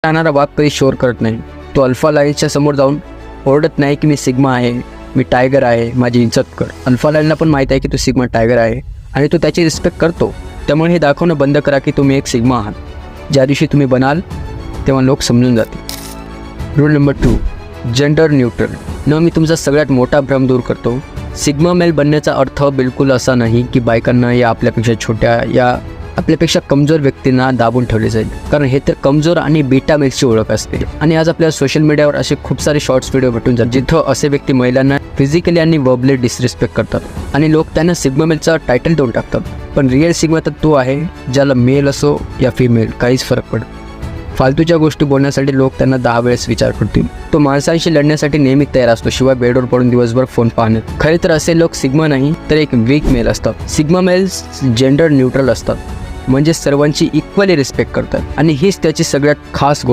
राहणारा वाघ कधी शोर करत नाही. तो अल्फा लाईनच्या समोर जाऊन ओरडत नाही की मी सिग्मा आहे, मी टायगर आहे, माझी इज्जत कर. अल्फा लाईनला पण माहीत आहे की तो सिग्मा टायगर आहे आणि तो त्याची रिस्पेक्ट करतो. त्यामुळे हे दाखवणं बंद करा की तुम्ही एक सिग्मा आहात. ज्या दिवशी तुम्ही बनाल तेव्हा लोक समजून जातील. Rule number 2, gender neutral. मी तुमचा सगळ्यात मोठा भ्रम दूर करतो. सिग्मा मेल बनण्याचा अर्थ बिलकुल असा नाही की बायकांना या आपल्यापेक्षा छोट्या या आपल्यापेक्षा कमजोर व्यक्तींना दाबून ठेवले जाईल, कारण हे तर कमजोर आणि बीटा मेल्सची ओळख असते. आणि आज आपल्या सोशल मीडियावर असे खूप सारे शॉर्ट्स व्हिडिओ भेटून जातात जिथं असे व्यक्ती महिलांना फिजिकली आणि वर्बली डिसरिस्पेक्ट करतात आणि लोक त्यांना सिग्मा मेलचा टायटल देऊन टाकतात. पण रिअल सिग्मा तर तो आहे ज्याला मेल असो या फिमेल काहीच फरक पडत. फालतूच्या गोष्टी बोलण्यासाठी लोक त्यांना 10 वेळेस विचार करतील. तो माणसांशी लढण्यासाठी नेहमी तयार असतो, शिवाय बेडवर पडून दिवसभर फोन पाहणे. खरे तर असे लोक सिग्मा नाही तर एक वीक मेल असतात. सिग्मा मेल्स जेंडर न्यूट्रल असतात, म्हणजे सर्वांची इक्वली रिस्पेक्ट करतात आणि हीच त्याची सगळ्यात खास गोष्ट